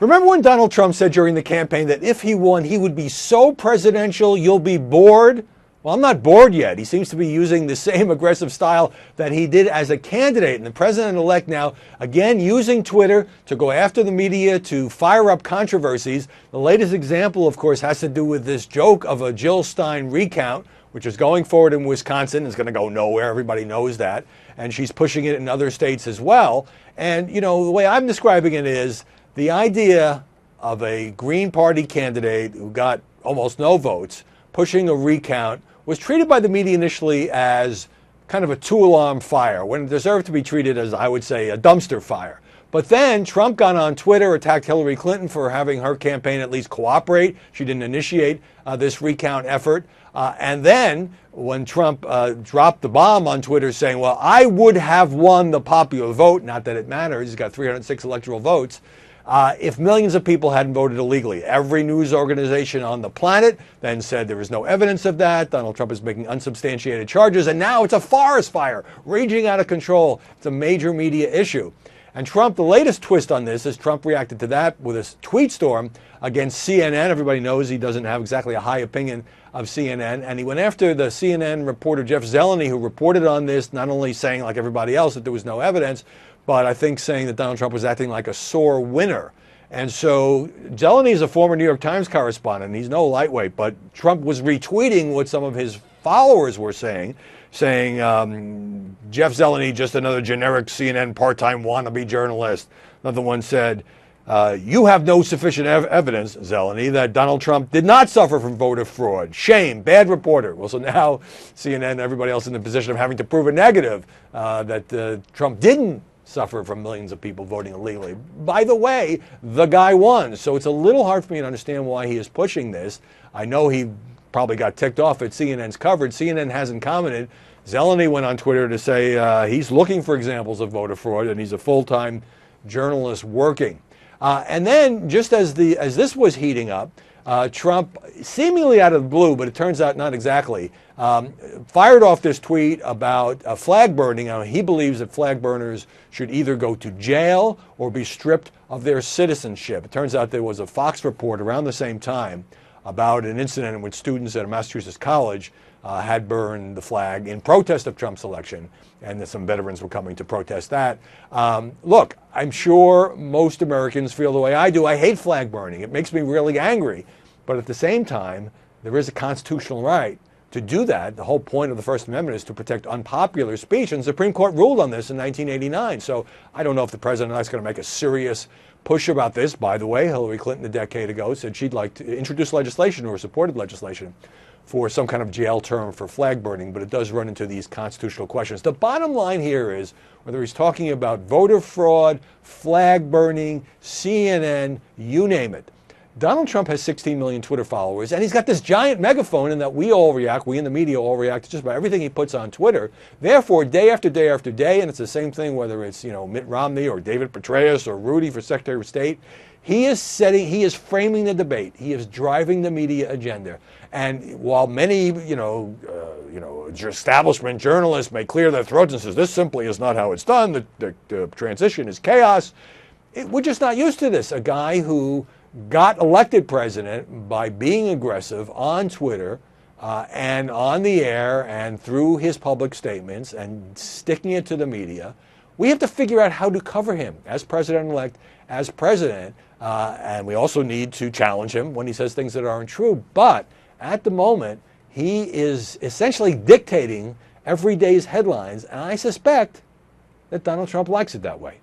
Remember when Donald Trump said during the campaign that if he won, he would be so presidential, you'll be bored? Well, I'm not bored yet. He seems to be using the same aggressive style that he did as a candidate. And the president-elect now, again, using Twitter to go after the media, to fire up controversies. The latest example, of course, has to do with this joke of a Jill Stein recount, which is going forward in Wisconsin. It's going to go nowhere. Everybody knows that. And she's pushing it in other states as well. And, you know, the way I'm describing it is the idea of a Green Party candidate who got almost no votes pushing a recount was treated by the media initially as kind of a two-alarm fire, when it deserved to be treated as, I would say, a dumpster fire. But then Trump got on Twitter, attacked Hillary Clinton for having her campaign at least cooperate. She didn't initiate this recount effort. And then when Trump dropped the bomb on Twitter saying, well, I would have won the popular vote, not that it matters, he's got 306 electoral votes, if millions of people hadn't voted illegally. Every news organization on the planet then said there is no evidence of that. Donald Trump is making unsubstantiated charges, and now it's a forest fire raging out of control. It's a major media issue. And Trump, the latest twist on this is Trump reacted to that with a tweet storm against CNN. Everybody knows he doesn't have exactly a high opinion of CNN. And he went after the CNN reporter Jeff Zeleny, who reported on this, not only saying, like everybody else, that there was no evidence, but I think saying that Donald Trump was acting like a sore winner. And so Zeleny is a former New York Times correspondent. He's no lightweight, but Trump was retweeting what some of his followers were saying Jeff Zeleny, just another generic CNN part-time wannabe journalist. Another one said, you have no sufficient evidence, Zeleny, that Donald Trump did not suffer from voter fraud. Shame, bad reporter. Well, so now CNN and everybody else in the position of having to prove a negative, that Trump didn't suffer from millions of people voting illegally. By the way, the guy won. So it's a little hard for me to understand why he is pushing this. I know he probably got ticked off at CNN's coverage. CNN hasn't commented. Zeleny went on Twitter to say he's looking for examples of voter fraud and he's a full-time journalist working. And then just as this was heating up, Trump, seemingly out of the blue, but it turns out not exactly, fired off this tweet about flag burning. Now, he believes that flag burners should either go to jail or be stripped of their citizenship. It turns out there was a Fox report around the same time about an incident in which students at a Massachusetts college had burned the flag in protest of Trump's election, and that some veterans were coming to protest that. Look, I'm sure most Americans feel the way I do. I hate flag burning. It makes me really angry. But at the same time, there is a constitutional right to do that. The whole point of the First Amendment is to protect unpopular speech, and the Supreme Court ruled on this in 1989. So I don't know if the president is going to make a serious push about this. By the way, Hillary Clinton a decade ago said she'd like to introduce legislation or supported legislation for some kind of jail term for flag burning, but it does run into these constitutional questions. The bottom line here is, whether he's talking about voter fraud, flag burning, CNN, you name it, Donald Trump has 16 million Twitter followers, and he's got this giant megaphone in that we in the media all react to just about everything he puts on Twitter. Therefore, day after day after day, and it's the same thing whether it's Mitt Romney or David Petraeus or Rudy for Secretary of State, he is framing the debate. He is driving the media agenda. And while many, establishment journalists may clear their throats and says this simply is not how it's done, the transition is chaos, we're just not used to this. A guy who got elected president by being aggressive on Twitter and on the air and through his public statements and sticking it to the media. We have to figure out how to cover him as president-elect, as president, and we also need to challenge him when he says things that aren't true. But at the moment, he is essentially dictating every day's headlines, and I suspect that Donald Trump likes it that way.